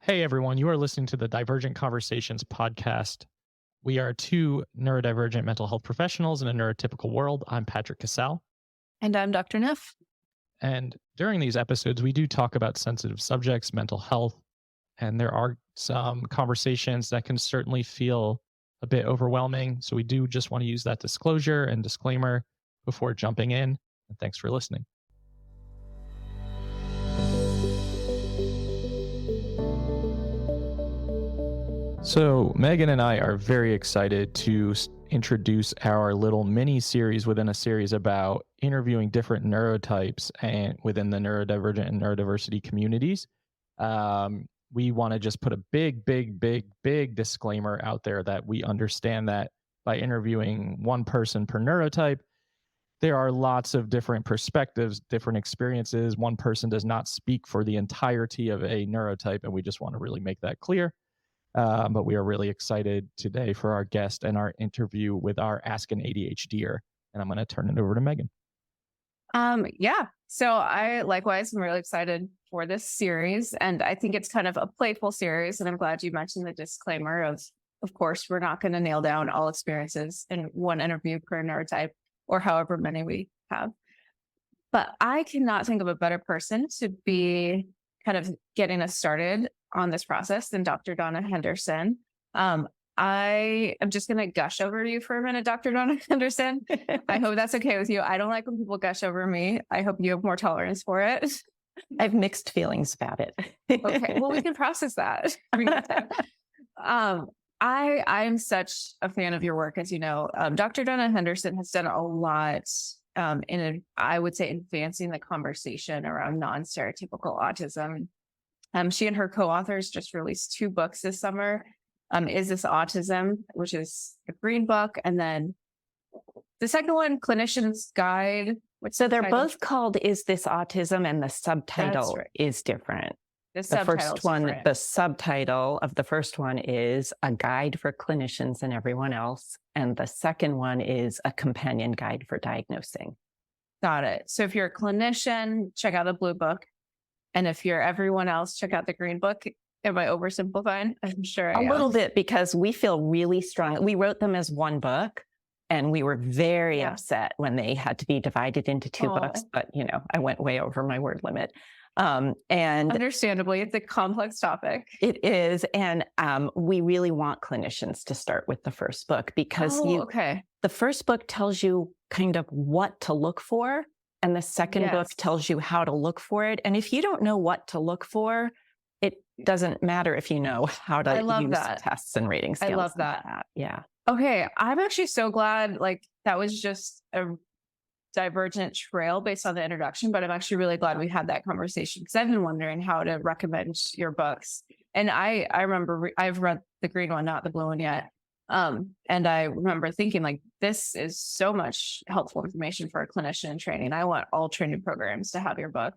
Hey everyone, you are listening to the Divergent Conversations podcast. We are two neurodivergent mental health professionals in a neurotypical world. I'm Patrick Casale. And I'm Dr. Neff. And during these episodes, we do talk about sensitive subjects, mental health, and there are some conversations that can certainly feel a bit overwhelming. So we do just want to use that disclosure and disclaimer before jumping in. And thanks for listening. So Megan and I are very excited to introduce our little mini series within a series about interviewing different neurotypes and within the neurodivergent and neurodiversity communities. We want to just put a big disclaimer out there that we understand that by interviewing one person per neurotype, there are lots of different perspectives, different experiences. One person does not speak for the entirety of a neurotype, and we just want to really make that clear. But we are really excited today for our guest and our interview with our Ask an ADHDer. And I'm going to turn it over to Megan. So I likewise am really excited for this series. And I think it's kind of a playful series. And I'm glad you mentioned the disclaimer of course, we're not going to nail down all experiences in one interview per neurotype or however many we have. But I cannot think of a better person to be kind of getting us started on this process than Dr. Donna Henderson. I am just going to gush over you for a minute, Dr. Donna Henderson. I hope that's okay with you. I don't like when people gush over me. I hope you have more tolerance for it. I have mixed feelings about it. Okay, well, we can process that. I'm such a fan of your work, as you know. Dr. Donna Henderson has done a lot I would say, advancing the conversation around non-stereotypical autism. She and her co-authors just released 2 books this summer. Is This Autism, which is a green book, and then the second one, Clinician's Guide. So they're both called Is This Autism, and the subtitle is different. The first one, the subtitle of the first one is A Guide for Clinicians and Everyone Else, and the second one is A Companion Guide for Diagnosing. Got it. So if you're a clinician, check out the blue book. And if you're everyone else, check out the green book. Am I oversimplifying? I'm sure I am. A little bit, because we feel really strong. We wrote them as one book, and we were very upset when they had to be divided into 2 books. But, I went way over my word limit. And understandably, it's a complex topic. It is. And we really want clinicians to start with the first book, because the first book tells you kind of what to look for. And the second book tells you how to look for it. And if you don't know what to look for, it doesn't matter if you know how to use tests and rating scales. I love that. Yeah. Okay. I'm actually so glad, that was just a divergent trail based on the introduction, but I'm actually really glad we had that conversation, because I've been wondering how to recommend your books. And I remember I've read the green one, not the blue one yet. And I remember thinking, this is so much helpful information for a clinician in training. I want all training programs to have your book.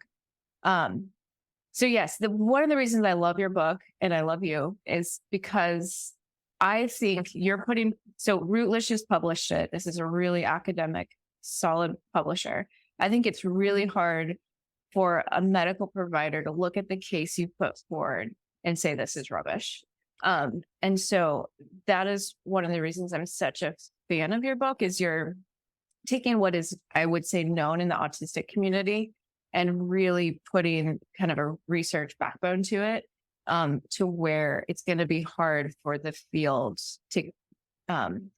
So yes, one of the reasons I love your book and I love you is because I think Routledge just published it. This is a really academic, solid publisher. I think it's really hard for a medical provider to look at the case you put forward and say, this is rubbish. And so that is one of the reasons I'm such a fan of your book, is you're taking what is, I would say, known in the autistic community and really putting kind of a research backbone to it, to where it's going to be hard for the field to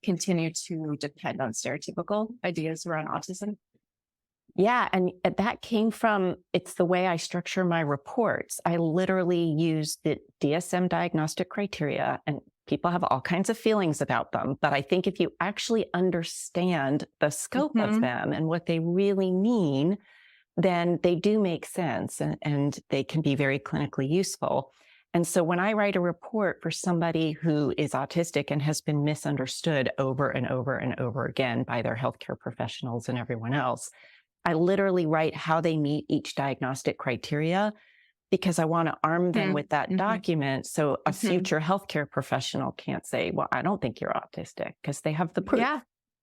continue to depend on stereotypical ideas around autism. Yeah. And that came from, it's the way I structure my reports. I literally use the DSM diagnostic criteria, and people have all kinds of feelings about them. But I think if you actually understand the scope of them and what they really mean, then they do make sense, and they can be very clinically useful. And so when I write a report for somebody who is autistic and has been misunderstood over and over and over again by their healthcare professionals and everyone else, I literally write how they meet each diagnostic criteria, because I want to arm them with that document, so a future healthcare professional can't say, well, I don't think you're autistic, because they have the proof. Yeah.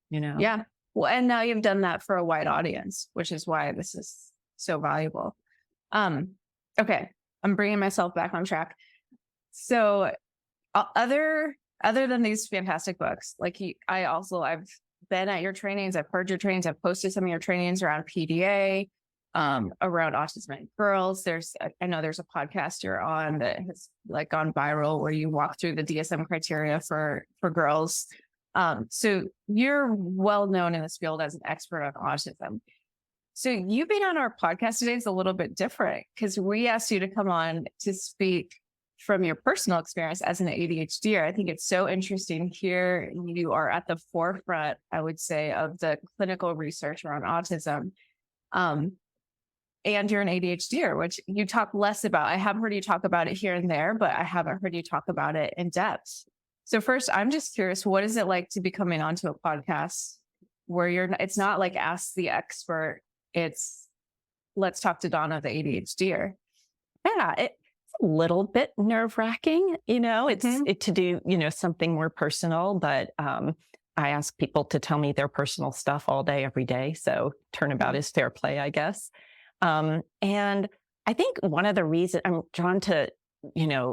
Yeah. Well, and now you've done that for a wide audience, which is why this is so valuable. Okay. I'm bringing myself back on track. So other than these fantastic books, like I've been at your trainings, I've heard your trainings, I've posted some of your trainings around PDA, around autism in girls. I know there's a podcast you're on that has like gone viral where you walk through the DSM criteria for girls. So you're well known in this field as an expert on autism. So you being on our podcast today is a little bit different because we asked you to come on to speak from your personal experience as an ADHDer. I think it's so interesting here. You are at the forefront, I would say, of the clinical research around autism. And you're an ADHDer, which you talk less about. I have heard you talk about it here and there, but I haven't heard you talk about it in depth. So first, I'm just curious, what is it like to be coming onto a podcast where it's not like ask the expert, it's let's talk to Donna, the ADHDer. Yeah, it's a little bit nerve-wracking, it's to do, something more personal, but I ask people to tell me their personal stuff all day, every day. So turnabout is fair play, I guess. And I think one of the reasons I'm drawn to,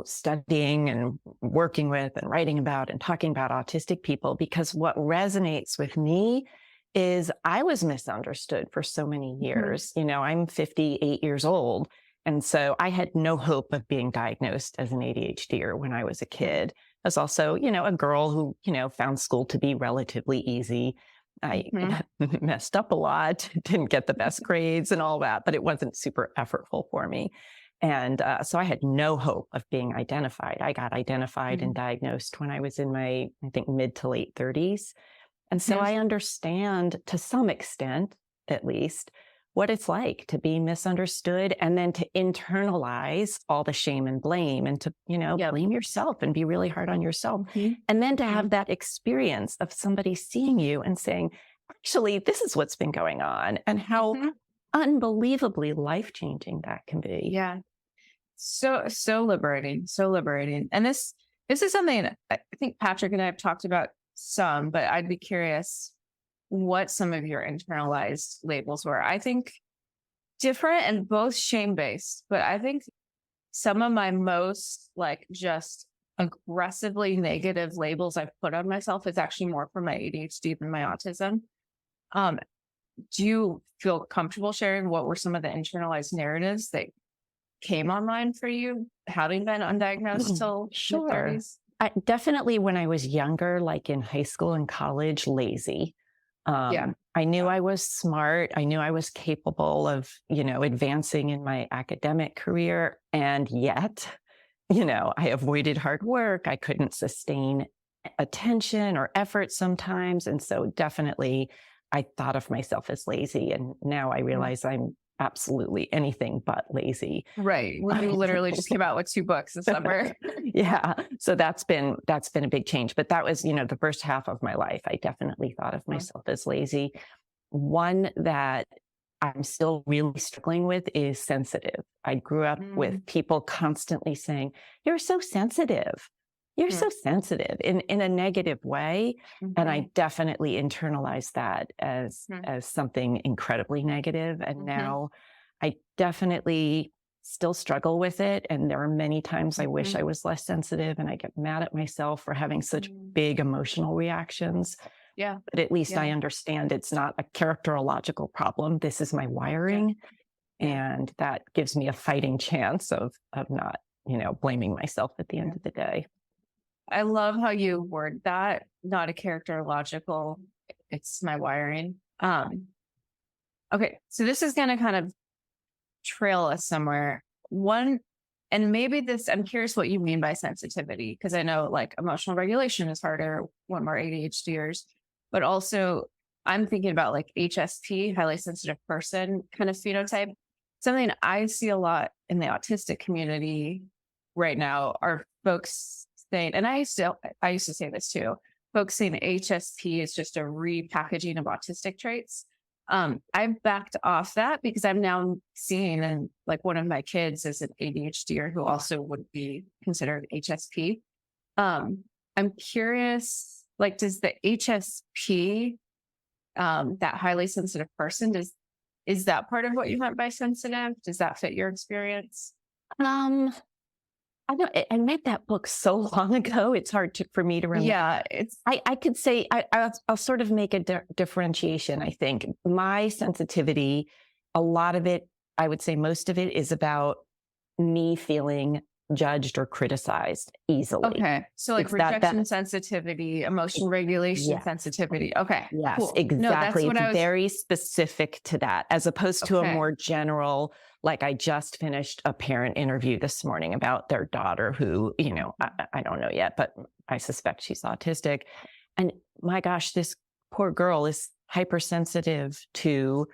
studying and working with and writing about and talking about autistic people, because what resonates with me is I was misunderstood for so many years. I'm 58 years old. And so I had no hope of being diagnosed as an ADHDer when I was a kid. I was also, a girl who, found school to be relatively easy. I messed up a lot, didn't get the best grades and all that, but it wasn't super effortful for me. And so I had no hope of being identified. I got identified and diagnosed when I was in my, I think, mid to late 30s. And so I understand to some extent, at least, what it's like to be misunderstood and then to internalize all the shame and blame and to, blame yourself and be really hard on yourself. And then to have that experience of somebody seeing you and saying, actually, this is what's been going on and how unbelievably life-changing that can be. Yeah. So liberating, so liberating. And this is something I think Patrick and I have talked about some, but I'd be curious what some of your internalized labels were. I think different and both shame-based, but I think some of my most just aggressively negative labels I've put on myself is actually more for my ADHD than my autism. Do you feel comfortable sharing what were some of the internalized narratives that came online for you, having been undiagnosed till Sure. Definitely when I was younger, like in high school and college, lazy. I knew I was smart. I knew I was capable of, advancing in my academic career. And yet, I avoided hard work. I couldn't sustain attention or effort sometimes. And so definitely I thought of myself as lazy. And now I realize I'm absolutely anything but lazy. Right. Well, you literally just came out with 2 books this summer. Yeah. So that's been a big change. But that was, the first half of my life. I definitely thought of myself as lazy. One that I'm still really struggling with is sensitive. I grew up with people constantly saying, "You're so sensitive. You're so sensitive," in a negative way. And I definitely internalized that as something incredibly negative. And now I definitely still struggle with it. And there are many times I wish I was less sensitive and I get mad at myself for having such big emotional reactions. Yeah. But at least I understand it's not a characterological problem. This is my wiring. And that gives me a fighting chance of not, blaming myself at the end of the day. I love how you word that, not a characterological, it's my wiring. Okay, so this is going to kind of trail us somewhere. One, and maybe this, I'm curious what you mean by sensitivity, because I know emotional regulation is harder when we're ADHDers, but also I'm thinking about HSP, highly sensitive person kind of phenotype. Something I see a lot in the autistic community right now are folks saying, and I used to say this too, folks saying HSP is just a repackaging of autistic traits. I've backed off that because I'm now seeing, and one of my kids is an ADHDer who also would be considered HSP. I'm curious, does the HSP, that highly sensitive person, is that part of what you meant by sensitive? Does that fit your experience? I know I made that book so long ago. It's hard for me to remember. Yeah, I could say I'll sort of make a differentiation. I think my sensitivity, a lot of it, I would say most of it is about me feeling judged or criticized easily. okay. So like It's that- rejection sensitivity, emotion regulation Yes. sensitivity. Okay. Yes, cool. exactly. No, that's what It's I was. very specific to that, as opposed to Okay. a more general, like I just finished a parent interview this morning about their daughter who, I don't know yet, but I suspect she's autistic. And my gosh, this poor girl is hypersensitive to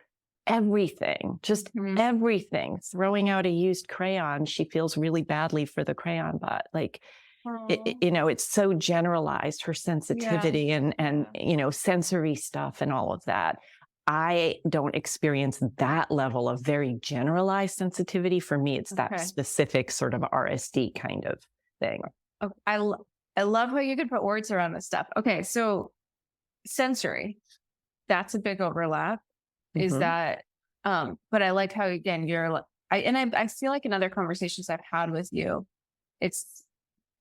everything, just Mhm. everything. Throwing out a used crayon, she feels really badly for the crayon butt. Like, Aw. it's so generalized, her sensitivity and sensory stuff and all of that. I don't experience that level of very generalized sensitivity. For me, it's that Okay. specific sort of RSD kind of thing. Oh, I love how you could put words around this stuff. Okay, so sensory, that's a big overlap. Is Mhm. that but I like how, again, I feel like in other conversations I've had with you, it's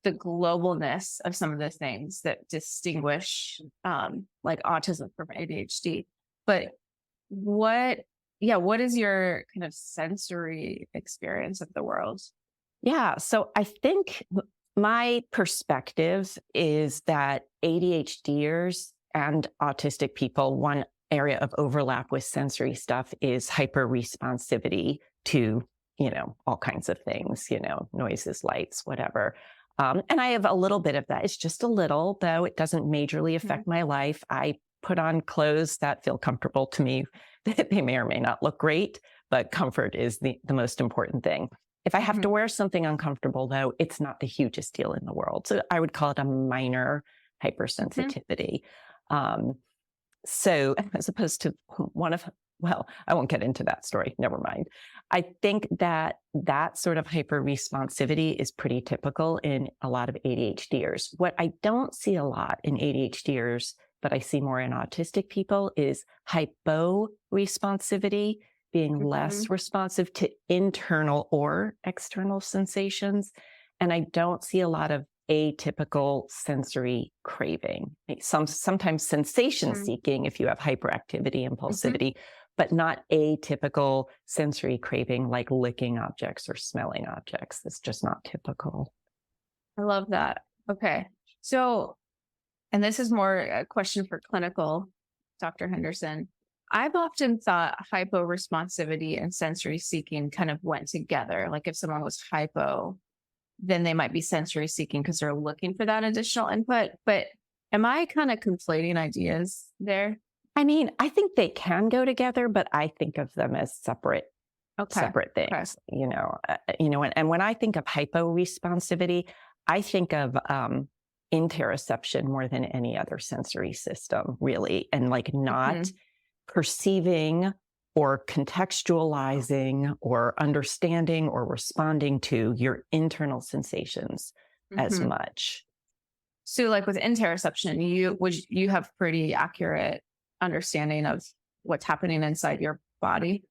the globalness of some of the things that distinguish like autism from ADHD. But what is your kind of sensory experience of the world? Yeah. So I think my perspective is that ADHDers and autistic people, one area of overlap with sensory stuff is hyper-responsivity to, all kinds of things, noises, lights, whatever. And I have a little bit of that. It's just a little, though it doesn't majorly affect my life. I put on clothes that feel comfortable to me. They may or may not look great, but comfort is the most important thing. If I have to wear something uncomfortable, though, it's not the hugest deal in the world. So I would call it a minor hypersensitivity. So as opposed to I won't get into that story. Never mind. I think that sort of hyper-responsivity is pretty typical in a lot of ADHDers. What I don't see a lot in ADHDers, but I see more in autistic people, is hypo-responsivity, being less responsive to internal or external sensations. And I don't see a lot of atypical sensory craving. Sometimes sensation seeking if you have hyperactivity, impulsivity, but not atypical sensory craving like licking objects or smelling objects. It's just not typical. I love that. Okay. So, and this is more a question for clinical Dr. Henderson. I've often thought hypo-responsivity and sensory seeking kind of went together. Like if someone was hypo, then they might be sensory seeking because they're looking for that additional input. But am I kind of conflating ideas there? I mean, I think they can go together, but I think of them as separate things, and when I think of hypo-responsivity, I think of interoception more than any other sensory system, really, and like not perceiving or contextualizing or understanding or responding to your internal sensations as much. So like with interoception, you have pretty accurate understanding of what's happening inside your body?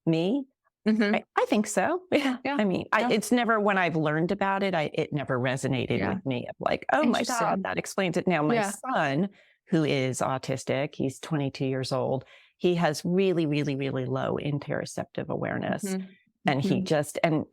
Me? I think so. Yeah. I mean, it's never, when I've learned about it, it never resonated with me of like, oh my God, that explains it. Now, my son, who is autistic, he's 22 years old. He has really, really, really low interoceptive awareness. And he just, and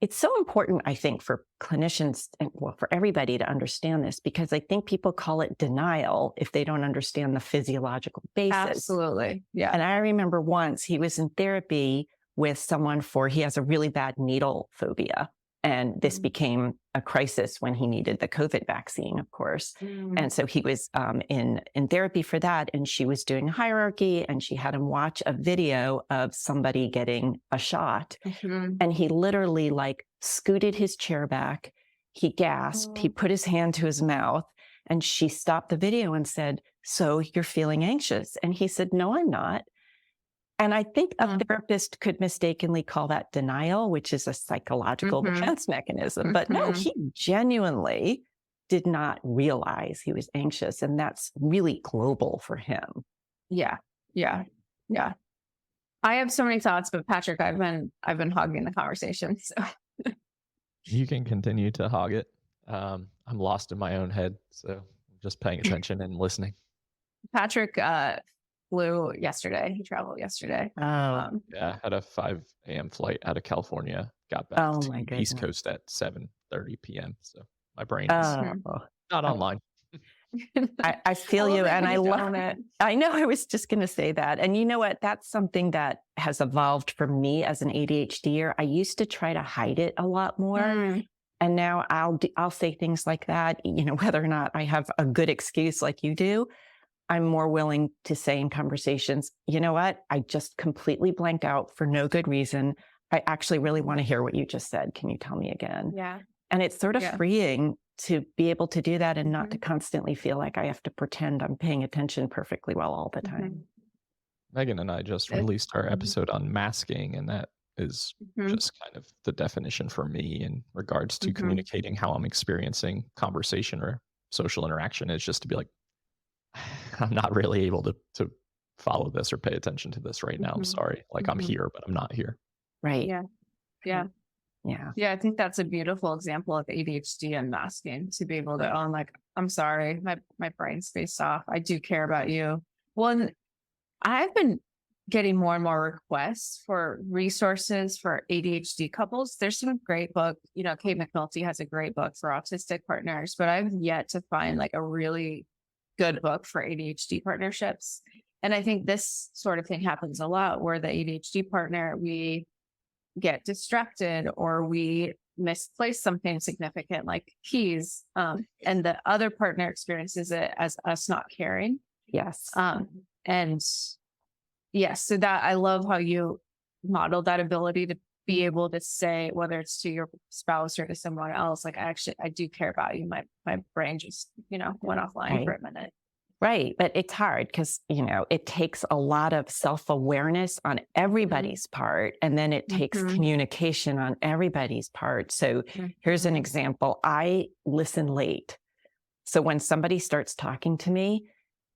it's so important, I think, for clinicians and for everybody to understand this, because I think people call it denial if they don't understand the physiological basis. Absolutely. Yeah. And I remember once he was in therapy with someone he has a really bad needle phobia. And this became a crisis when he needed the COVID vaccine, of course. And so he was in therapy for that. And she was doing hierarchy, and she had him watch a video of somebody getting a shot. And he literally scooted his chair back. He gasped. He put his hand to his mouth, and she stopped the video and said, "So you're feeling anxious?" And he said, "No, I'm not." And I think a therapist could mistakenly call that denial, which is a psychological defense mechanism. But no, he genuinely did not realize he was anxious. And that's really global for him. Yeah. I have so many thoughts, but Patrick, I've been hogging the conversation. So You can continue to hog it. I'm lost in my own head, so I'm just paying attention and listening. Patrick flew yesterday. He traveled yesterday. Oh, Yeah, I had a 5 a.m. flight out of California. Got back oh to my East goodness. Coast at 7:30 p.m. So my brain is Oh, not online. I feel you, and I love it. I know, I was just going to say that. And you know what? That's something that has evolved for me as an ADHDer. I used to try to hide it a lot more. And now I'll say things like that, you know, whether or not I have a good excuse like you do. I'm more willing to say in conversations, you know what? I just completely blanked out for no good reason. I actually really want to hear what you just said. Can you tell me again? Yeah. And it's sort of Yeah. freeing to be able to do that and not to constantly feel like I have to pretend I'm paying attention perfectly well all the time. Megan and I just released our episode on masking, and that is just kind of the definition for me in regards to communicating how I'm experiencing conversation or social interaction, is just to be like, I'm not really able to follow this or pay attention to this right now. I'm sorry. Like I'm here, but I'm not here. Right. Yeah. Yeah. Yeah. Yeah. I think that's a beautiful example of ADHD and masking, to be able to own, like, I'm sorry, my brain's spaced off. I do care about you. Well, and I've been getting more and more requests for resources for ADHD couples. There's some great book, you know, 𝗿𝗶𝘀𝘁𝗶𝗄 has a great book for autistic partners, but I've yet to find like a really good book for ADHD partnerships. And I think this sort of thing happens a lot, where the ADHD partner, we get distracted or we misplace something significant like keys, and the other partner experiences it as us not caring. Yes. And yes, so that I love how you modeled that ability to be able to say, whether it's to your spouse or to someone else, like, I do care about you. My brain just, you know, went offline for a minute. Right. But it's hard because, you know, it takes a lot of self-awareness on everybody's part, and then it takes communication on everybody's part. So here's an example. I listen late. So when somebody starts talking to me,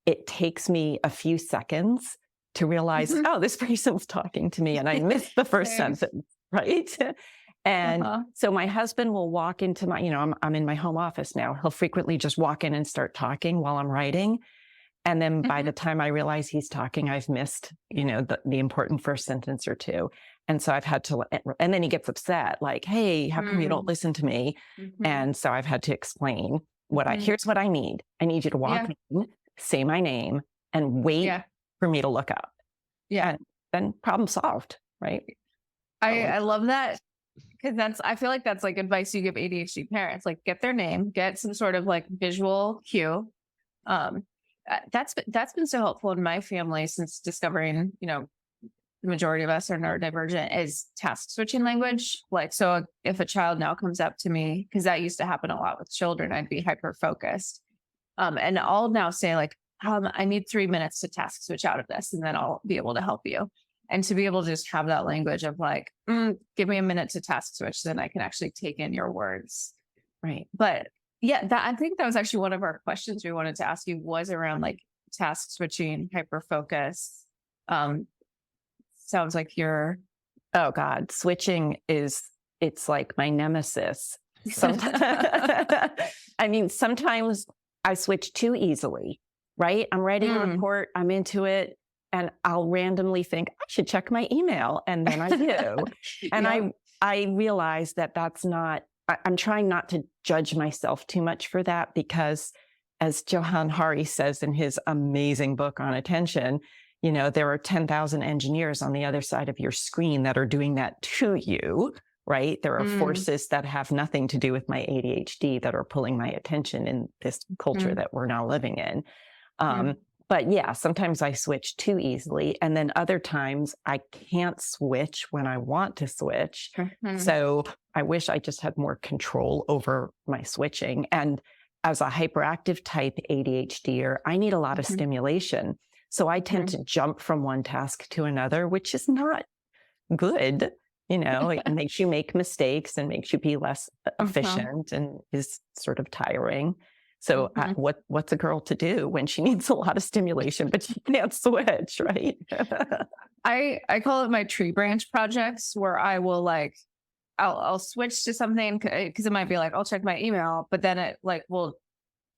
it takes me a few seconds to realize, oh, this person's talking to me, and I missed the first sentence, right? And so my husband will walk into my, you know, I'm in my home office now. He'll frequently just walk in and start talking while I'm writing. And then by the time I realize he's talking, I've missed, you know, the important first sentence or two. And so I've had to, and then he gets upset, like, hey, how come you don't listen to me? And so I've had to explain here's what I need. I need you to walk in, say my name, and wait for me to look up. And then problem solved, right? I love that. Because I feel like that's like advice you give ADHD parents, like get their name, get some sort of like visual cue. That's been so helpful in my family since discovering, you know, the majority of us are neurodivergent, is task switching language. Like, so if a child now comes up to me, because that used to happen a lot with children, I'd be hyper focused. And I'll now say like, I need 3 minutes to task switch out of this, and then I'll be able to help you. And to be able to just have that language of like, give me a minute to task switch, then I can actually take in your words. Right. But yeah, I think that was actually one of our questions we wanted to ask you, was around like task switching, hyper focus. Sounds like you're. Oh God, switching it's like my nemesis. I mean, sometimes I switch too easily, right? I'm writing a report, I'm into it, and I'll randomly think, I should check my email. And then I do. And I realize that that's not, I'm trying not to judge myself too much for that, because as Johann Hari says in his amazing book on attention, you know, there are 10,000 engineers on the other side of your screen that are doing that to you, right? There are forces that have nothing to do with my ADHD that are pulling my attention in this culture that we're now living in. But yeah, sometimes I switch too easily. And then other times I can't switch when I want to switch. So I wish I just had more control over my switching. And as a hyperactive type ADHDer, I need a lot of stimulation. So I tend to jump from one task to another, which is not good. You know, it makes you make mistakes and makes you be less efficient and is sort of tiring. So what's a girl to do when she needs a lot of stimulation, but she can't switch, right? I call it my tree branch projects, where I will like I'll switch to something because it might be like, I'll check my email, but then it like will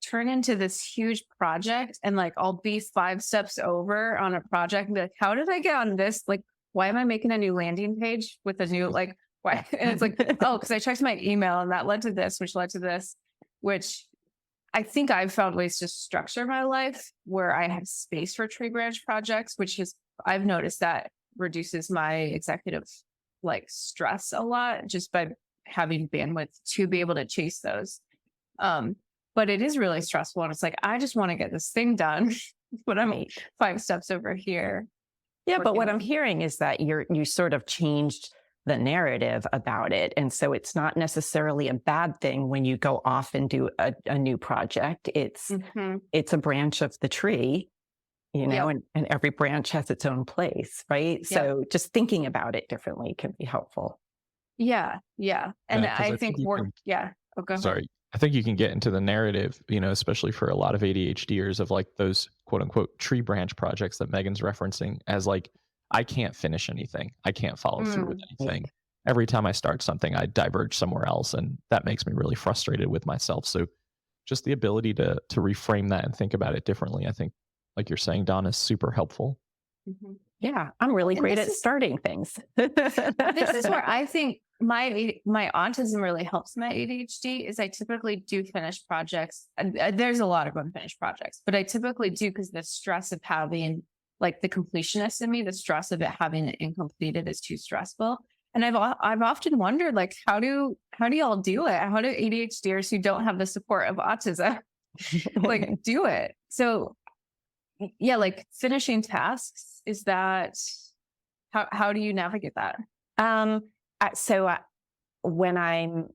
turn into this huge project, and like I'll be 5 steps over on a project and be like, how did I get on this? Like, why am I making a new landing page with a new, like, why? And it's like, oh, because I checked my email and that led to this, which led to this, which I think I've found ways to structure my life where I have space for tree branch projects, which is, I've noticed that reduces my executive like stress a lot just by having bandwidth to be able to chase those. But it is really stressful. And it's like, I just want to get this thing done, but I'm 5 steps over here. Yeah. But what I'm hearing is that you sort of changed the narrative about it. And so it's not necessarily a bad thing when you go off and do a new project. It's a branch of the tree, you know, and every branch has its own place, right? Yep. So just thinking about it differently can be helpful. Yeah. Yeah. And I think Oh, go ahead. I think you can get into the narrative, you know, especially for a lot of ADHDers of like those quote unquote tree branch projects that Megan's referencing as like, I can't finish anything. I can't follow through with anything. Every time I start something, I diverge somewhere else. And that makes me really frustrated with myself. So just the ability to reframe that and think about it differently, I think, like you're saying, Donna, is super helpful. Yeah, I'm really great at starting things. This is where I think my autism really helps my ADHD is I typically do finish projects. And there's a lot of unfinished projects, but I typically do because the stress of having like the completionist in me, the stress of it having it incompleted is too stressful. And I've often wondered, like, how do y'all do it? How do ADHDers who don't have the support of autism like do it? So yeah, like finishing tasks, is that how do you navigate that? So when I'm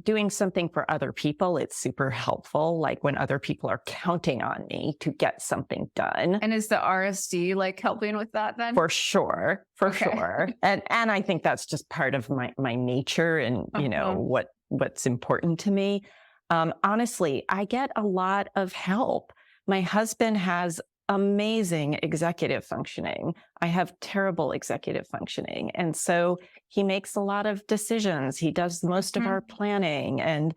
doing something for other people, it's super helpful. Like when other people are counting on me to get something done. And is the RSD like helping with that then? For sure. And I think that's just part of my nature and, you know, what's important to me. Honestly, I get a lot of help. My husband has amazing executive functioning. I have terrible executive functioning. And so he makes a lot of decisions. He does most of our planning and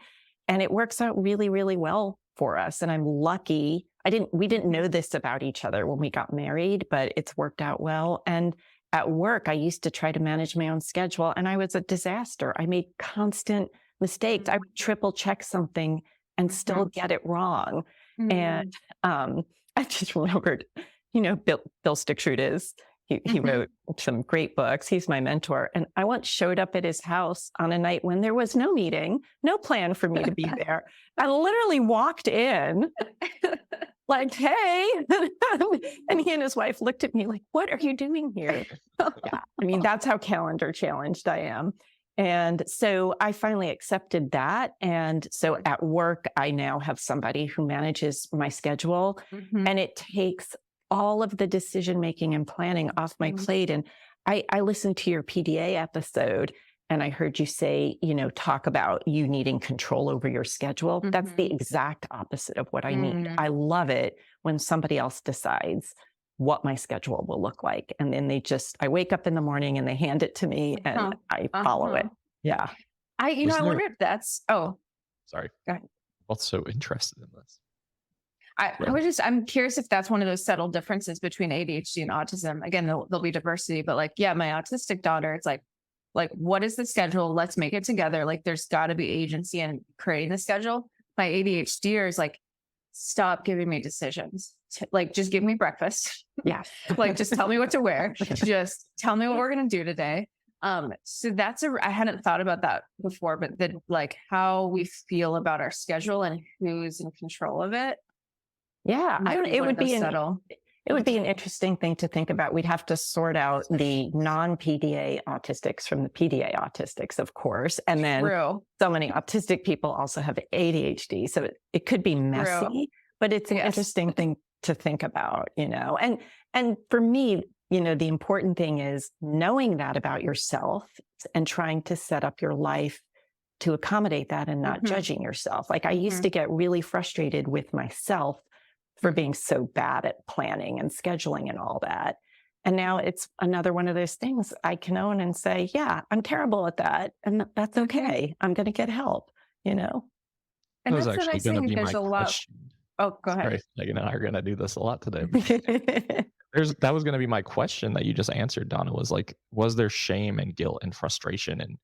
it works out really, really well for us. And I'm lucky. We didn't know this about each other when we got married, but it's worked out well. And at work, I used to try to manage my own schedule and I was a disaster. I made constant mistakes. I would triple check something and still get it wrong. And, I just remembered, you know, 𝗿𝗶𝘀𝘁𝗱𝗏 is. He wrote some great books. He's my mentor. And I once showed up at his house on a night when there was no meeting, no plan for me to be there. I literally walked in like, hey, and he and his wife looked at me like, what are you doing here? Yeah. I mean, that's how calendar challenged I am. And so I finally accepted that. And so at work, I now have somebody who manages my schedule and it takes all of the decision-making and planning off my plate. And I listened to your PDA episode and I heard you say, you know, talk about you needing control over your schedule. That's the exact opposite of what I need. I love it when somebody else decides what my schedule will look like. And then I wake up in the morning and they hand it to me and I follow it. Yeah. I wonder if that's, sorry. Go ahead. I'm also interested in this. I'm curious if that's one of those subtle differences between ADHD and autism. Again, there'll be diversity, but like, yeah, my autistic daughter, it's like, what is the schedule? Let's make it together. Like there's gotta be agency in creating the schedule. My ADHDer is like, stop giving me decisions. Like, just give me breakfast. Yeah. Like, just tell me what to wear. Just tell me what we're going to do today. So I hadn't thought about that before, but like how we feel about our schedule and who's in control of it. Yeah. It would be an interesting thing to think about. We'd have to sort out the non-PDA autistics from the PDA autistics, of course. And then so many autistic people also have ADHD. So it could be messy, but it's an interesting thing to think about, you know, and for me, you know, the important thing is knowing that about yourself and trying to set up your life to accommodate that and not judging yourself. Like I used to get really frustrated with myself for being so bad at planning and scheduling and all that. And now it's another one of those things I can own and say, yeah, I'm terrible at that. And that's okay. I'm going to get help, you know? That And was that's the actually nice going to thing. be There's my a lot. question. Oh, go ahead. Sorry, Megan and I are going to do this a lot today. That was going to be my question that you just answered, Donna, was like, was there shame and guilt and frustration and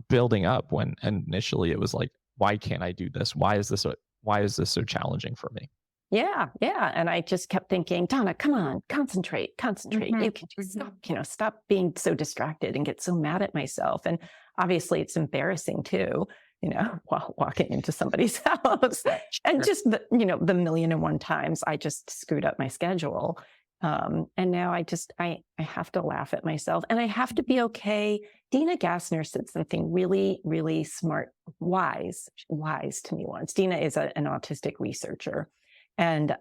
building up when initially it was like, why can't I do this? Why is this so challenging for me? Yeah. And I just kept thinking, Donna, come on, concentrate. Mhm, You can just stop being so distracted and get so mad at myself. And obviously it's embarrassing too, while walking into somebody's house and just the 1,000,001 times I just screwed up my schedule. And now I have to laugh at myself, and I have to be okay. Dina Gassner said something really, really smart, wise to me once. Dina is an autistic researcher, and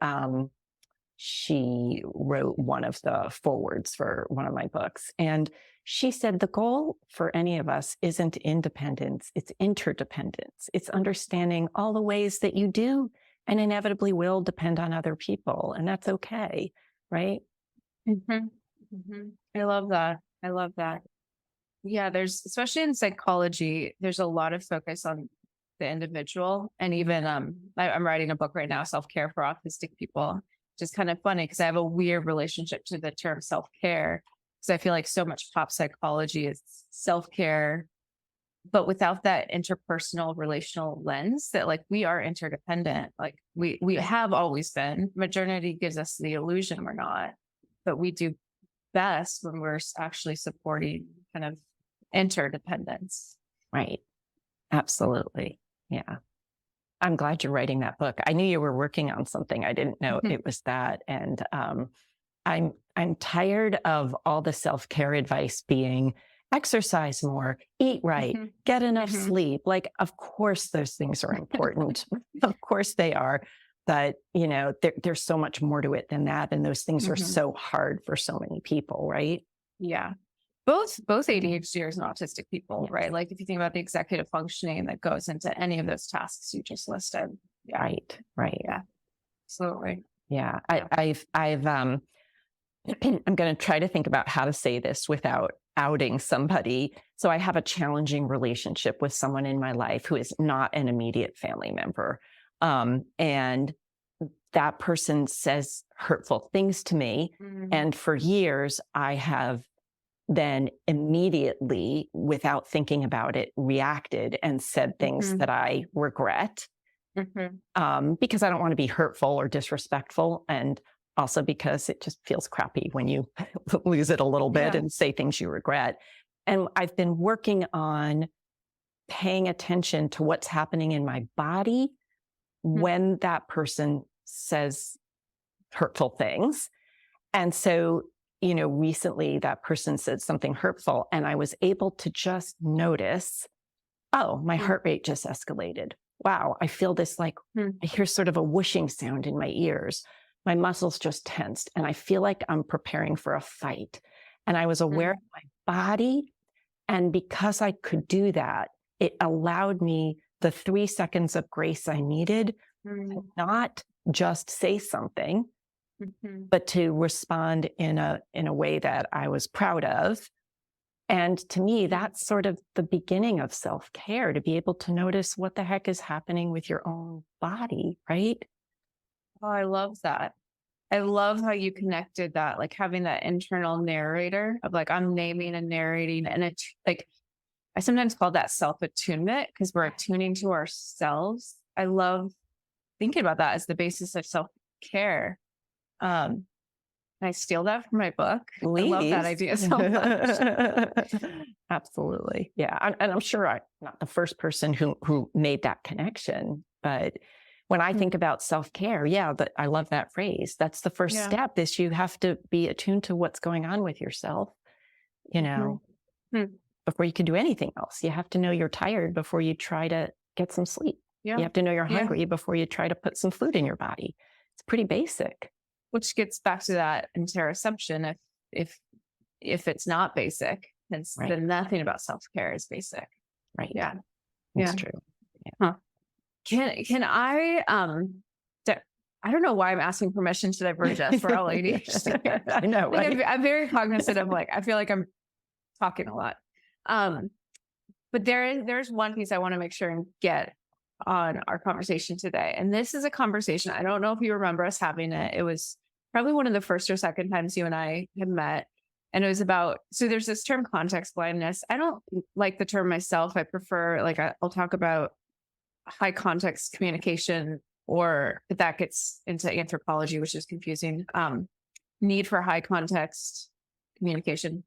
she wrote one of the forewords for one of my books. And she said, the goal for any of us isn't independence, it's interdependence. It's understanding all the ways that you do and inevitably will depend on other people. And that's okay, right? I love that. Yeah, especially in psychology, there's a lot of focus on the individual. And even I'm writing a book right now, Self-Care for Autistic People, which is kind of funny because I have a weird relationship to the term self-care, because I feel like so much pop psychology is self-care, but without that interpersonal relational lens that like we are interdependent. Like we have always been. Modernity gives us the illusion we're not, but we do best when we're actually supporting kind of interdependence. Right. Absolutely. Yeah. I'm glad you're writing that book. I knew you were working on something. I didn't know it was that. And I'm tired of all the self-care advice being exercise more, eat right, get enough sleep. Like, of course, those things are important. Of course they are. But, there's so much more to it than that. And those things are so hard for so many people, right? Yeah. Both ADHDers and autistic people, right? Like if you think about the executive functioning that goes into any of those tasks you just listed. Yeah. Right. Yeah. Absolutely. Yeah. I'm going to try to think about how to say this without outing somebody. So I have a challenging relationship with someone in my life who is not an immediate family member. And that person says hurtful things to me. And for years, I have then immediately, without thinking about it, reacted and said things that I regret, because I don't want to be hurtful or disrespectful. And also because it just feels crappy when you lose it a little bit and say things you regret. And I've been working on paying attention to what's happening in my body when that person says hurtful things. And so, recently that person said something hurtful and I was able to just notice, oh, my heart rate just escalated. Wow. I feel this I hear sort of a whooshing sound in my ears. My muscles just tensed and I feel like I'm preparing for a fight. And I was aware of my body. And because I could do that, it allowed me the 3 seconds of grace I needed to not just say something, but to respond in a way that I was proud of. And to me, that's sort of the beginning of self-care, to be able to notice what the heck is happening with your own body, right? Oh, I love that. I love how you connected that, like having that internal narrator of like, I'm naming and narrating. And it's like, I sometimes call that self-attunement because we're attuning to ourselves. I love thinking about that as the basis of self-care. Can I steal that from my book? Please. I love that idea so much. Absolutely. Yeah. And I'm sure I'm not the first person who made that connection, but when I think about self-care, but I love that phrase. That's the first step, is you have to be attuned to what's going on with yourself, before you can do anything else. You have to know you're tired before you try to get some sleep. You have to know you're hungry before you try to put some food in your body. It's pretty basic. Which gets back to that interoception. If it's not basic, then nothing about self-care is basic. Right. Yeah. That's true. Yeah. Huh. Can I I don't know why I'm asking permission to diverge us for all ADHD. I know, Like, right? I'm very cognizant of like, I feel like I'm talking a lot. But there's one piece I want to make sure and get on our conversation today. And this is a conversation. I don't know if you remember us having it. It was probably one of the first or second times you and I had met. And it was about, so there's this term context blindness. I don't like the term myself. I prefer, like, I'll talk about high context communication, or if that gets into anthropology, which is confusing, need for high context communication.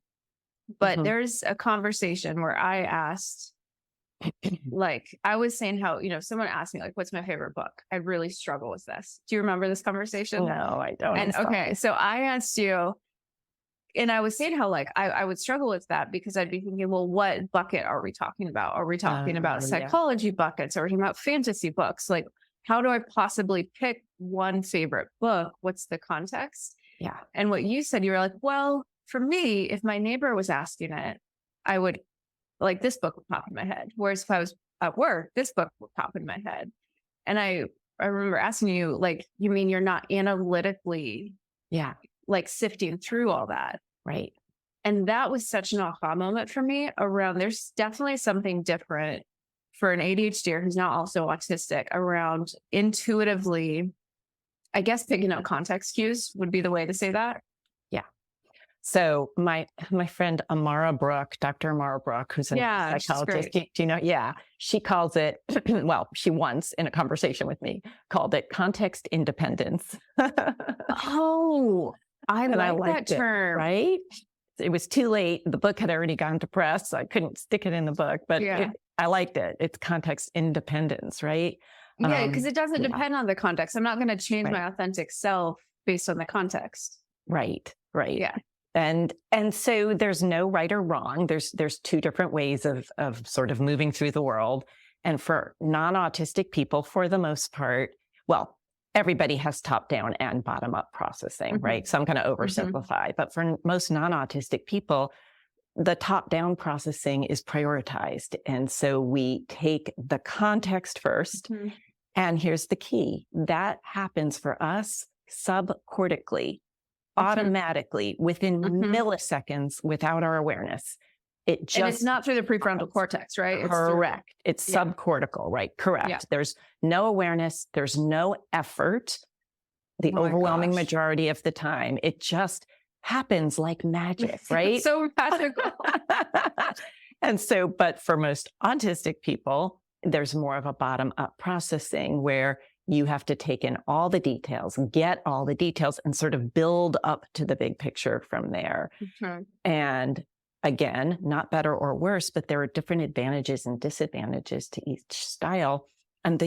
But there's a conversation where I asked, like, I was saying how, someone asked me, like, what's my favorite book? I really struggle with this. Do you remember this conversation? No, I don't. And okay, so I asked you, and I was saying how, like, I would struggle with that because I'd be thinking, well, what bucket are we talking about? Are we talking about psychology buckets? Or are we talking about fantasy books? Like, how do I possibly pick one favorite book? What's the context? Yeah. And what you said, you were like, well, for me, if my neighbor was asking it, I would, like, this book would pop in my head. Whereas if I was at work, this book would pop in my head. And I remember asking you, like, you mean you're not analytically, like, sifting through all that? Right. And that was such an aha moment for me around, there's definitely something different for an ADHDer who's not also autistic around intuitively, I guess, picking up context cues would be the way to say that. Yeah. So my friend 𝗿𝗶𝘀𝘀𝘁𝗍, Dr. 𝗿𝗶𝘀𝘀𝘀𝘁, who's a psychologist, do you know? Yeah. She calls it, well, she once in a conversation with me called it context independence. Oh, I like that term. Right? It was too late. The book had already gone to press, so I couldn't stick it in the book, but I liked it. It's context independence, right? Yeah, because it doesn't depend on the context. I'm not going to change my authentic self based on the context. Right. Yeah. And so there's no right or wrong. There's two different ways of sort of moving through the world. And for non-autistic people, for the most part, well, everybody has top-down and bottom-up processing, right? So I'm going to oversimplify, but for most non-autistic people, the top-down processing is prioritized. And so we take the context first. And here's the key. That happens for us subcortically, automatically, within milliseconds, without our awareness. And it's not through the prefrontal cortex, right? Correct. It's subcortical, right? Correct. Yeah. There's no awareness. There's no effort. The overwhelming majority of the time, it just happens like magic, right? So magical. And so, but for most autistic people, there's more of a bottom-up processing where you have to take in all the details, get all the details, and sort of build up to the big picture from there. And again, not better or worse, but there are different advantages and disadvantages to each style. And a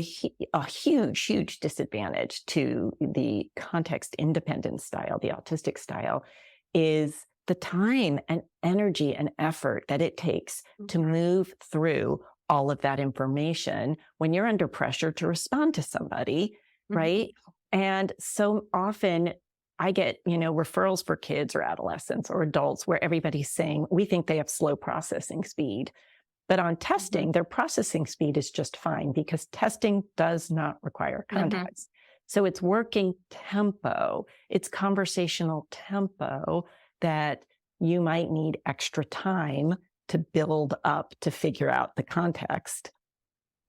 huge, huge disadvantage to the context independent style, the autistic style, is the time and energy and effort that it takes to move through all of that information when you're under pressure to respond to somebody, right? And so often I get, referrals for kids or adolescents or adults where everybody's saying, we think they have slow processing speed. But on testing, their processing speed is just fine because testing does not require context. So it's working tempo, it's conversational tempo that you might need extra time to build up to figure out the context.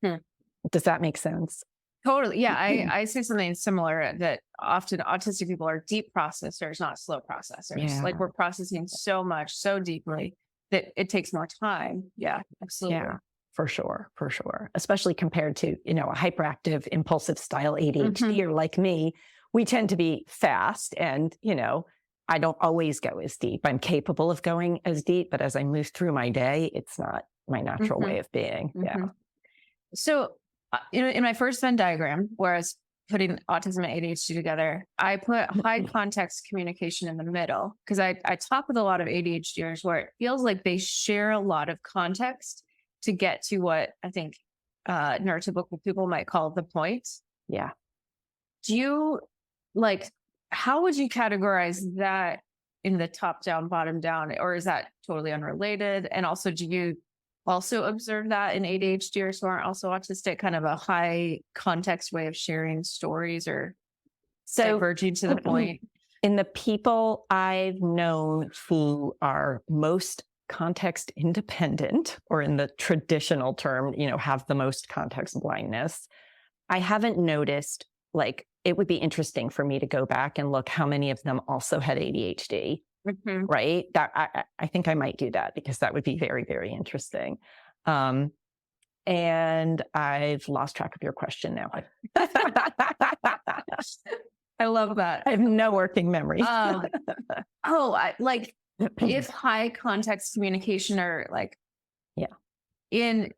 Does that make sense? Totally. Yeah. I say something similar that often autistic people are deep processors, not slow processors. Like we're processing so much, so deeply that it takes more time. Yeah, absolutely. Yeah, for sure. Especially compared to, a hyperactive, impulsive style ADHDer like me, we tend to be fast and, I don't always go as deep. I'm capable of going as deep, but as I move through my day, it's not my natural way of being. Yeah. So, in my first Venn diagram, where I was putting autism and ADHD together, I put high context communication in the middle because I talk with a lot of ADHDers where it feels like they share a lot of context to get to what I think neurotypical people might call the point. Yeah. Do you how would you categorize that in the top down, bottom down, or is that totally unrelated? And also, do you also observe that in ADHDers who aren't also autistic, kind of a high context way of sharing stories or? So diverging to the point? in the people I've known who are most context independent, or in the traditional term, have the most context blindness, I haven't noticed, like, it would be interesting for me to go back and look how many of them also had ADHD, right? That I think I might do that, because that would be very, very interesting. And I've lost track of your question now. I love that. I have no working memory. If high context communication, or like, in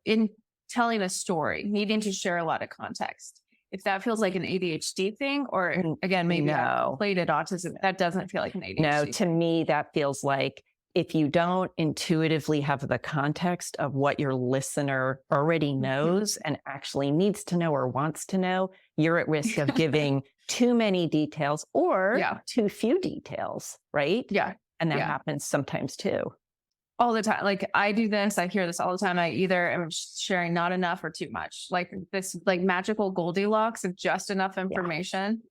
telling a story, needing to share a lot of context, if that feels like an ADHD thing, or again, maybe plated autism, that doesn't feel like an ADHD. No, to me, that feels like if you don't intuitively have the context of what your listener already knows and actually needs to know or wants to know, you're at risk of giving too many details or too few details, right? Yeah. And that happens sometimes too. All the time. Like, I do this, I hear this all the time. I either am sharing not enough or too much. Like this, like, magical Goldilocks of just enough information.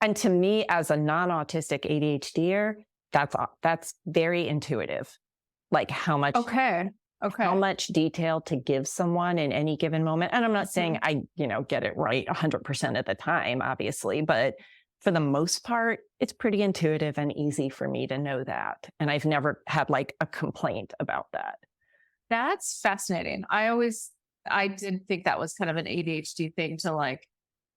And to me, as a non-autistic ADHDer, that's very intuitive. Like how much how much detail to give someone in any given moment. And I'm not saying I, get it right 100% of the time, obviously, but for the most part, it's pretty intuitive and easy for me to know that. And I've never had like a complaint about that. That's fascinating. I did think that was kind of an ADHD thing to like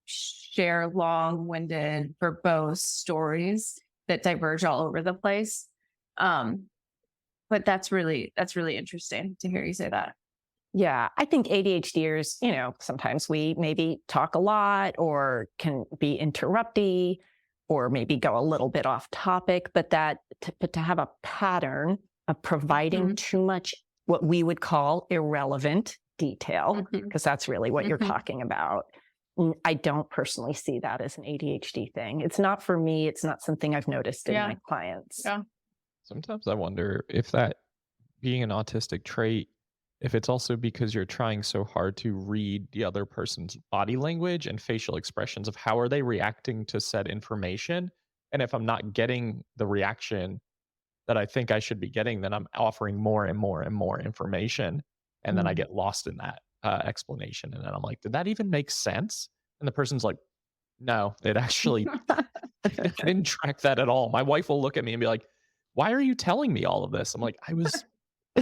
share long-winded, verbose stories that diverge all over the place. But that's really interesting to hear you say that. Yeah, I think ADHDers, sometimes we maybe talk a lot or can be interrupty or maybe go a little bit off topic, but to have a pattern of providing too much what we would call irrelevant detail, because that's really what you're talking about. I don't personally see that as an ADHD thing. It's not for me. It's not something I've noticed in my clients. Yeah. Sometimes I wonder if that being an autistic trait, if it's also because you're trying so hard to read the other person's body language and facial expressions of how are they reacting to said information. And if I'm not getting the reaction that I think I should be getting, then I'm offering more and more and more information. And then I get lost in that explanation. And then I'm like, did that even make sense? And the person's like, no, it actually I didn't track that at all. My wife will look at me and be like, why are you telling me all of this? I'm like, I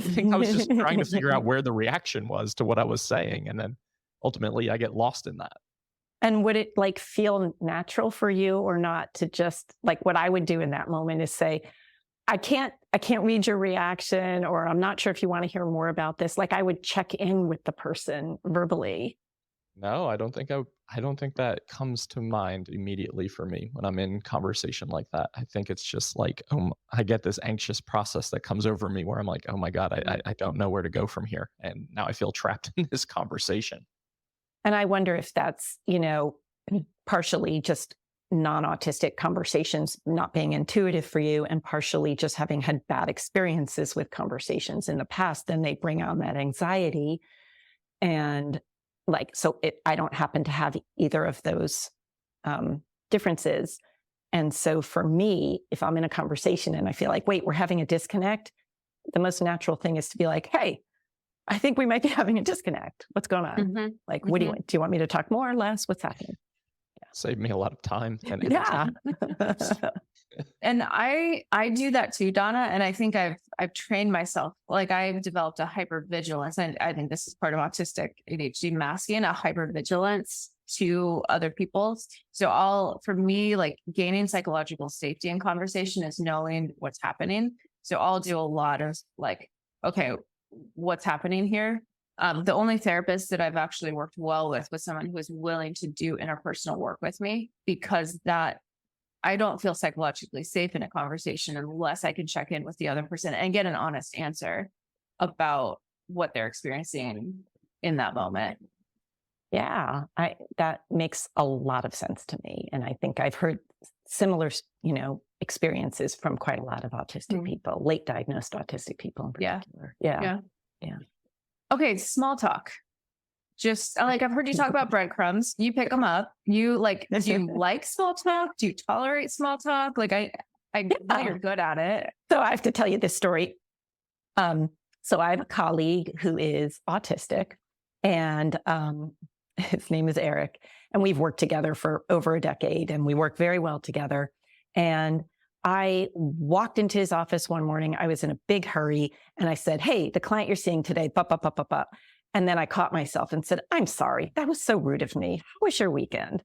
think I was just trying to figure out where the reaction was to what I was saying. And then ultimately I get lost in that. And would it like feel natural for you or not to just like, what I would do in that moment is say, I can't read your reaction, or I'm not sure if you want to hear more about this. Like, I would check in with the person verbally. No, I don't think that comes to mind immediately for me when I'm in conversation like that. I think it's just like, I get this anxious process that comes over me where I'm like, oh my God, I don't know where to go from here. And now I feel trapped in this conversation. And I wonder if that's, partially just non-autistic conversations not being intuitive for you, and partially just having had bad experiences with conversations in the past, then they bring on that anxiety. And I don't happen to have either of those differences. And so for me, if I'm in a conversation and I feel like, wait, we're having a disconnect, the most natural thing is to be like, hey, I think we might be having a disconnect. What's going on? What do you want me to talk more or less? What's happening? Save me a lot of time. And And I do that too, Donna. And I think I've trained myself. Like, I've developed a hypervigilance. And I think this is part of autistic ADHD masking, a hypervigilance to other people. So for me, like, gaining psychological safety in conversation is knowing what's happening. So I'll do a lot of like, okay, what's happening here? The only therapist that I've actually worked well with was someone who was willing to do interpersonal work with me, because that I don't feel psychologically safe in a conversation unless I can check in with the other person and get an honest answer about what they're experiencing in that moment. Yeah, that makes a lot of sense to me. And I think I've heard similar, experiences from quite a lot of autistic people, late diagnosed autistic people in particular. Yeah. Okay, small talk. just like, I've heard you talk about breadcrumbs. You pick them up. You like, do you like small talk? Do you tolerate small talk? Like I know you're good at it. So I have to tell you this story. So I have a colleague who is autistic, and his name is Eric, and we've worked together for over a decade, and we work very well together. And I walked into his office one morning. I was in a big hurry, and I said, "Hey, the client you're seeing today, 𝗿𝗶𝘀𝘁𝗶." And then I caught myself and said, "I'm sorry. That was so rude of me. How was your weekend?"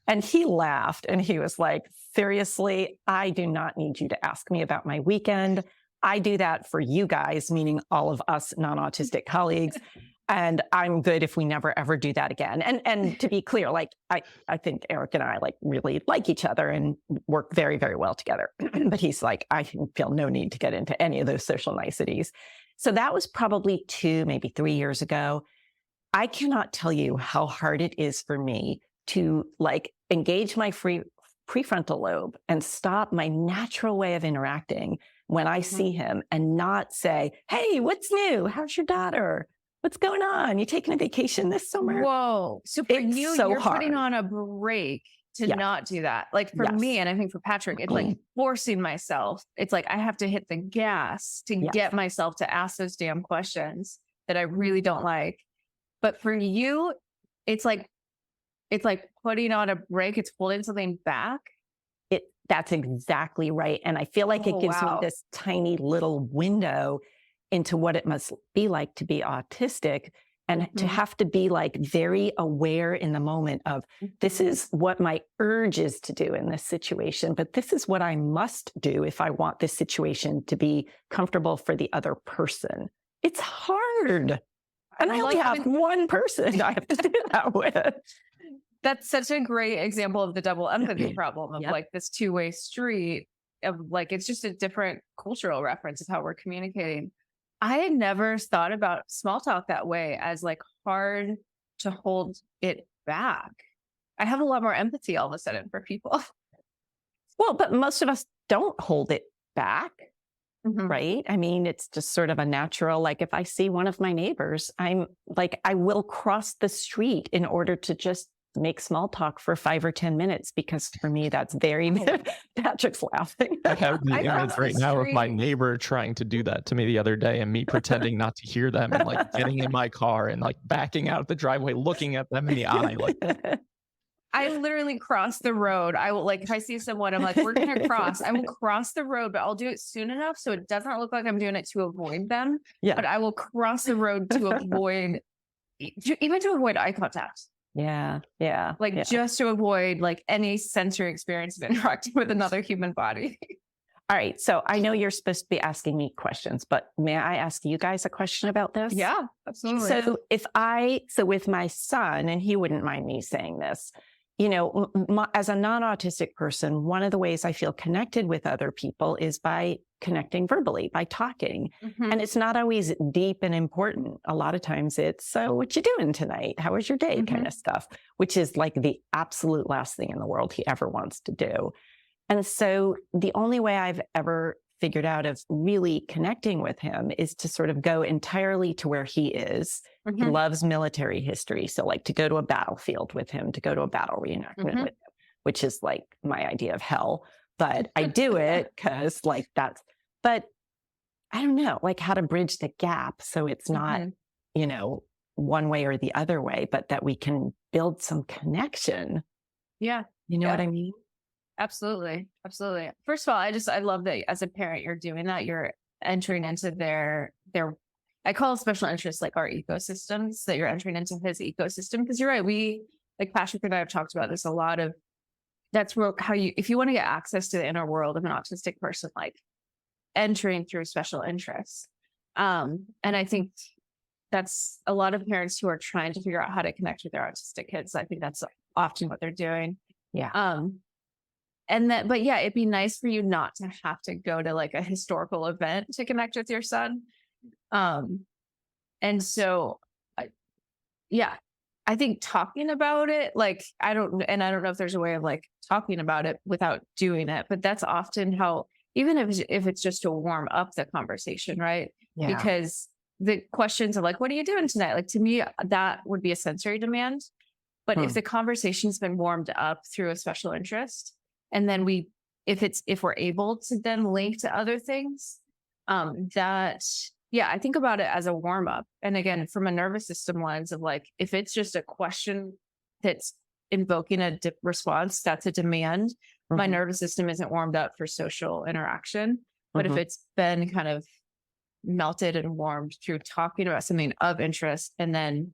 And he laughed, and he was like, "Seriously, I do not need you to ask me about my weekend. I do that for you guys," meaning all of us non-autistic colleagues. "And I'm good if we never, ever do that again." And to be clear, like, I think Eric and I like really like each other and work very, very well together. But he's like, "I feel no need to get into any of those social niceties." So that was probably 2, maybe 3 years ago. I cannot tell you how hard it is for me to like engage my prefrontal lobe and stop my natural way of interacting when I see him and not say, "Hey, what's new? How's your daughter? What's going on? You taking a vacation this summer?" Whoa. So for It's you, so you're putting hard. on a break to Yeah. not do that. Like for Yes. me, and I think for Patrick, it's like forcing myself. It's like I have to hit the gas to Yes. get myself to ask those damn questions that I really don't like. But for you, it's like putting on a break. It's holding something back. That's exactly right. And I feel like it Oh, gives me wow. this tiny little window into what it must be like to be autistic and to Mhm. have to be like very aware in the moment of this is what my urge is to do in this situation, but this is what I must do if I want this situation to be comfortable for the other person. It's hard. And I only have one person I have to do that with. That's such a great example of the double empathy problem of Yep. like this two-way street of like, it's just a different cultural reference of how we're communicating. I had never thought about small talk that way as like hard to hold it back. I have a lot more empathy all of a sudden for people. Well, but most of us don't hold it back. Mhm. Right. I mean, it's just sort of a natural, like if I see one of my neighbors, I'm like, I will cross the street in order to just make small talk for 5 or 10 minutes, because for me, that's very, Patrick's laughing. I have the I image cross right the now of my street. neighbor trying to do that to me the other day and me pretending not to hear them and like getting in my car and like backing out the driveway, looking at them in the eye. Like, I literally cross the road. I will like, if I see someone, I'm like, we're going to cross. I will cross the road, but I'll do it soon enough so it doesn't look like I'm doing it to avoid them. Yeah. But I will cross the road to avoid, even to avoid eye contact. Yeah. Yeah. Like yeah. just to avoid like any sensory experience of interacting with another human body. All right. So I know you're supposed to be asking me questions, but may I ask you guys a question about this? Yeah, absolutely. So with my son, and he wouldn't mind me saying this, you know, as a non-autistic person, one of the ways I feel connected with other people is by connecting verbally, by talking. Mhm. And it's not always deep and important. A lot of times it's, "So what you doing tonight? How was your day?" kind of stuff, which is like the absolute last thing in the world he ever wants to do. And so the only way I've ever figured out of really connecting with him is to sort of go entirely to where he is. He Mhm. loves military history. So like to go to a battlefield with him, to go to a battle reenactment with him, which is like my idea of hell. But I do it because like but I don't know, like how to bridge the gap. So it's not, you know, one way or the other way, but that we can build some connection. Yeah. You know what I mean? Absolutely. Absolutely. First of all, I love that as a parent, you're doing that. You're entering into their, I call it special interests, like our ecosystems, that you're entering into his ecosystem. Cause you're right. We, like Patrick and I have talked about this a lot of, that's where, how you, if you want to get access to the inner world of an autistic person, like entering through special interests. And I think that's a lot of parents who are trying to figure out how to connect with their autistic kids. I think that's often what they're doing. Yeah. And that, but yeah, it'd be nice for you not to have to go to like a historical event to connect with your son. And so, yeah, I think talking about it, like, I don't know if there's a way of like talking about it without doing it, but that's often how, even if it's just to warm up the conversation, right? Yeah. Because the questions of like, what are you doing tonight? Like to me, that would be a sensory demand. But if the conversation's been warmed up through a special interest, and then if we're able to then link to other things, I think about it as a warm up. And again, from a nervous system lens of like, if it's just a question that's invoking a response, that's a demand. My nervous system isn't warmed up for social interaction. But if it's been kind of melted and warmed through talking about something of interest and then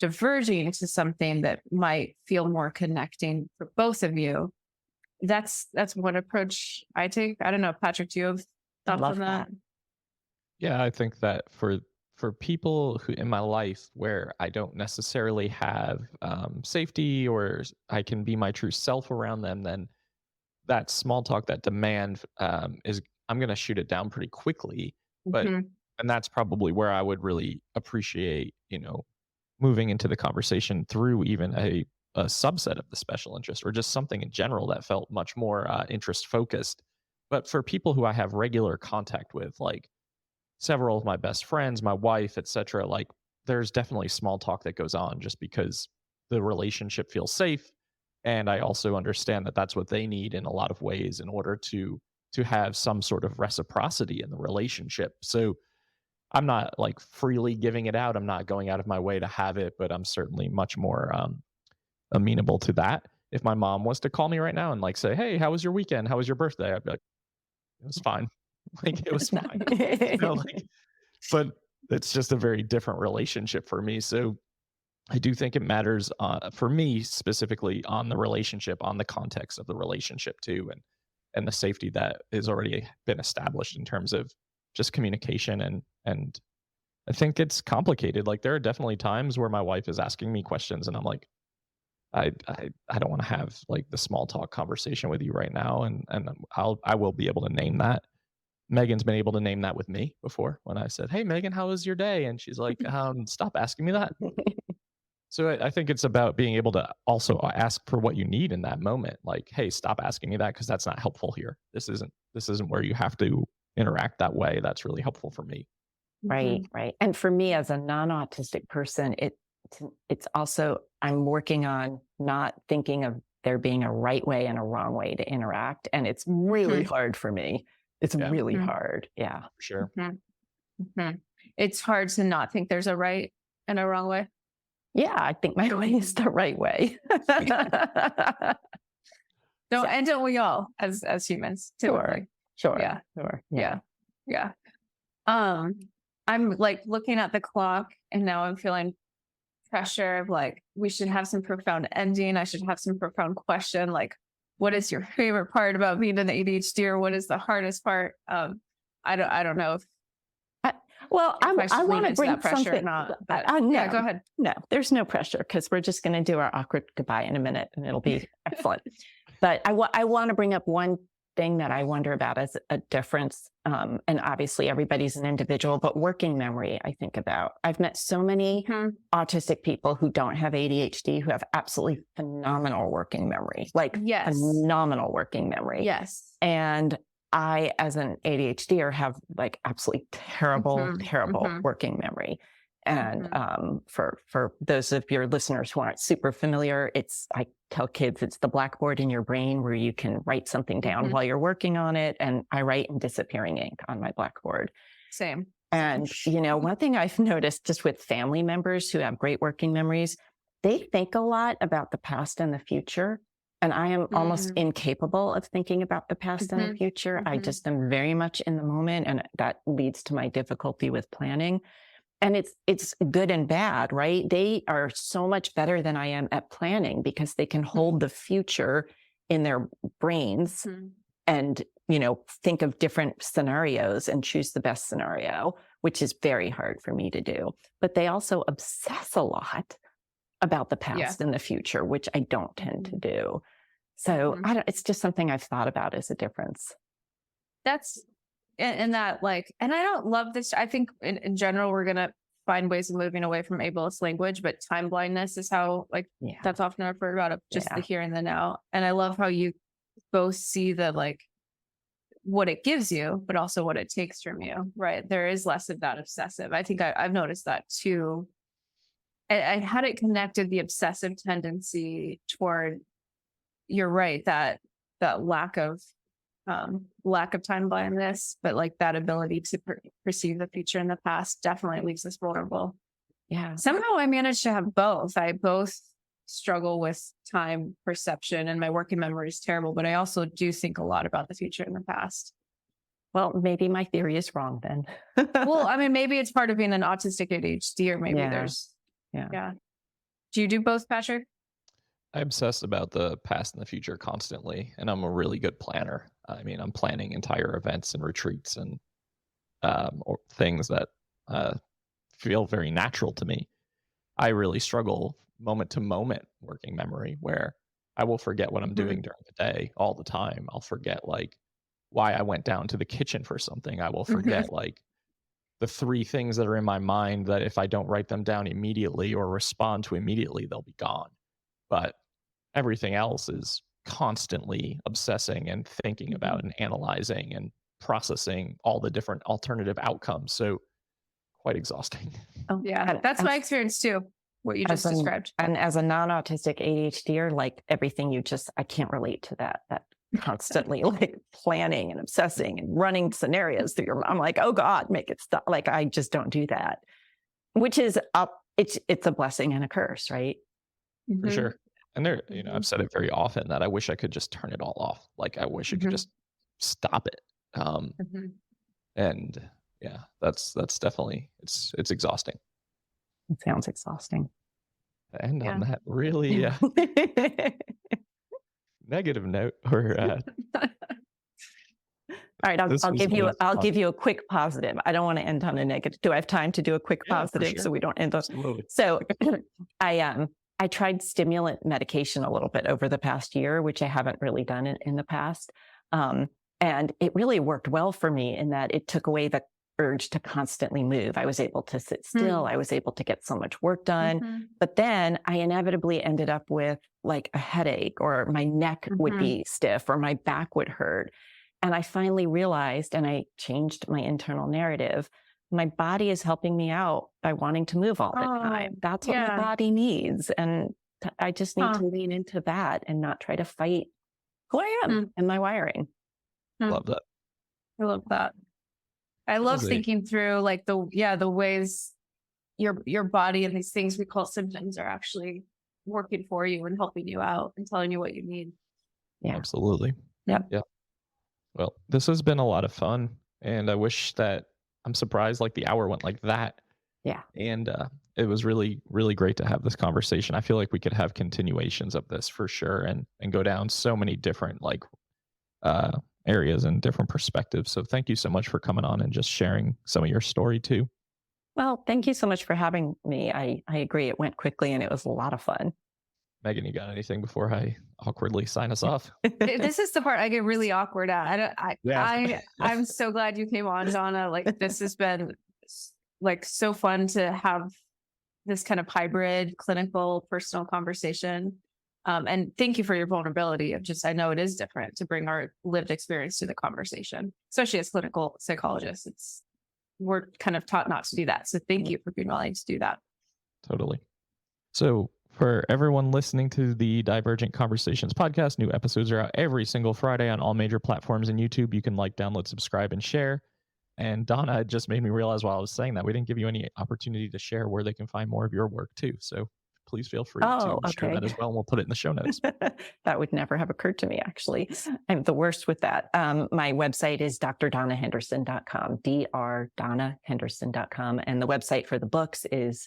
diverging to something that might feel more connecting for both of you, that's one approach I take. I don't know, Patrick, do you have thoughts on that? Yeah, I think that for people who in my life where I don't necessarily have safety or I can be my true self around them, then that small talk, that demand is, I'm going to shoot it down pretty quickly. But and that's probably where I would really appreciate, moving into the conversation through even a subset of the special interest or just something in general that felt much more interest focused. But for people who I have regular contact with, like several of my best friends, my wife, etc., like there's definitely small talk that goes on just because the relationship feels safe. And I also understand that that's what they need in a lot of ways in order to have some sort of reciprocity in the relationship. So I'm not like freely giving it out. I'm not going out of my way to have it, but I'm certainly much more amenable to that. If my mom was to call me right now and like say, "Hey, how was your weekend? How was your birthday?" I'd be like, "It was fine." Like it was fine. But it's just a very different relationship for me. So I do think it matters for me specifically on the relationship, on the context of the relationship too, and the safety that has already been established in terms of just communication. And I think it's complicated. Like there are definitely times where my wife is asking me questions and I'm like, I don't want to have like the small talk conversation with you right now. And I will be able to name that. Megan's been able to name that with me before when I said, "Hey Megan, how was your day?" And she's like, "Stop asking me that." So I think it's about being able to also ask for what you need in that moment. Like, "Hey, stop asking me that because that's not helpful here. This isn't where you have to interact that way. That's really helpful for me." Right. And for me as a non-autistic person, it's also, I'm working on not thinking of there being a right way and a wrong way to interact. And it's really hard for me. It's really hard. Yeah. For sure. It's hard to not think there's a right and a wrong way. Yeah, I think my way is the right way. Don't we all as humans? Typically. Sure. Yeah. I'm like looking at the clock and now I'm feeling pressure of like, we should have some profound ending. I should have some profound question. Like, what is your favorite part about being an ADHD, or what is the hardest part? I don't know if. I want to bring something. No. Yeah, go ahead. No, there's no pressure because we're just going to do our awkward goodbye in a minute and it'll be excellent. But I want to bring up one thing that I wonder about as a difference. And obviously everybody's an individual, but working memory, I think about. I've met so many autistic people who don't have ADHD who have absolutely phenomenal working memory, phenomenal working memory. Yes. And I, as an ADHDer, have like absolutely terrible working memory. And for those of your listeners who aren't super familiar, I tell kids it's the blackboard in your brain where you can write something down while you're working on it. And I write in disappearing ink on my blackboard. Same. And, one thing I've noticed just with family members who have great working memories, they think a lot about the past and the future. And I am almost incapable of thinking about the past and the future. I just am very much in the moment. And that leads to my difficulty with planning. And it's good and bad, right? They are so much better than I am at planning because they can hold the future in their brains and, think of different scenarios and choose the best scenario, which is very hard for me to do. But they also obsess a lot about the past and the future, which I don't tend to do. So it's just something I've thought about as a difference. That's and that and I don't love this. I think in general, we're going to find ways of moving away from ableist language, but time blindness is how that's often referred about, just the here and the now. And I love how you both see the what it gives you, but also what it takes from you, right? There is less of that obsessive. I think I've noticed that too. I had it connected, the obsessive tendency toward, you're right, that lack of time blindness, but like that ability to perceive the future and the past definitely leaves us vulnerable. Yeah. Somehow I managed to have both. I both struggle with time perception and my working memory is terrible, but I also do think a lot about the future and the past. Well, maybe my theory is wrong then. Well, I mean, maybe it's part of being an autistic ADHD, or maybe there's, yeah. Do you do both, Patrick? I obsess about the past and the future constantly, and I'm a really good planner. I mean, I'm planning entire events and retreats and or things that feel very natural to me. I really struggle moment to moment working memory, where I will forget what I'm doing during the day all the time. I'll forget like why I went down to the kitchen for something. I will forget like the 3 things that are in my mind that if I don't write them down immediately or respond to immediately, they'll be gone. But everything else is constantly obsessing and thinking about and analyzing and processing all the different alternative outcomes. So quite exhausting. Oh, Yeah, that's my experience too, what you just described. And as a non-autistic ADHDer, like everything I can't relate to that constantly like planning and obsessing and running scenarios through your, I'm like, oh God, make it stop. Like, I just don't do that, which is it's a blessing and a curse, right? For sure. And there, I've said it very often that I wish I could just turn it all off. Like, I wish I could just stop it. And yeah, that's definitely, it's exhausting. It sounds exhausting. And on that really negative note, or all right, I'll give you a quick positive. I don't want to end on a negative. Do I have time to do a quick positive so we don't end on? Absolutely. So I tried stimulant medication a little bit over the past year, which I haven't really done in the past. And it really worked well for me in that it took away the urge to constantly move. I was able to sit still. I was able to get so much work done. But then I inevitably ended up with like a headache, or my neck would be stiff, or my back would hurt. And I finally realized, and I changed my internal narrative, my body is helping me out by wanting to move all the time. That's what my body needs. And I just need to lean into that and not try to fight who I am and my wiring. Love that. I love that. I love thinking through like the ways your body and these things we call symptoms are actually working for you and helping you out and telling you what you need. Yeah, absolutely. Yep. Yeah. Well, this has been a lot of fun, and I wish that I'm surprised like the hour went like that. Yeah. And it was really, really great to have this conversation. I feel like we could have continuations of this for sure, and go down so many different like areas and different perspectives. So thank you so much for coming on and just sharing some of your story too. Well, thank you so much for having me. I agree. It went quickly and it was a lot of fun. Megan, you got anything before I awkwardly sign us off? This is the part I get really awkward at. I'm so glad you came on, Donna. Like, this has been like so fun to have this kind of hybrid clinical personal conversation. And thank you for your vulnerability of just, I know it is different to bring our lived experience to the conversation, especially as clinical psychologists. We're kind of taught not to do that. So thank you for being willing to do that. Totally. So for everyone listening to the Divergent Conversations podcast, new episodes are out every single Friday on all major platforms and YouTube. You can like, download, subscribe, and share. And Donna just made me realize while I was saying that we didn't give you any opportunity to share where they can find more of your work too. So please feel free to share that as well, and we'll put it in the show notes. That would never have occurred to me, actually. I'm the worst with that. My website is drdonnahenderson.com, drdonnahenderson.com. And the website for the books is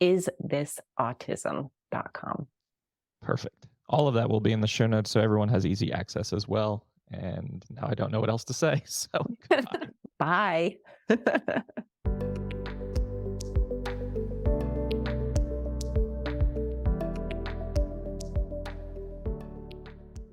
thisautism.com. Perfect. All of that will be in the show notes, so everyone has easy access as well. And now I don't know what else to say. So goodbye. Bye.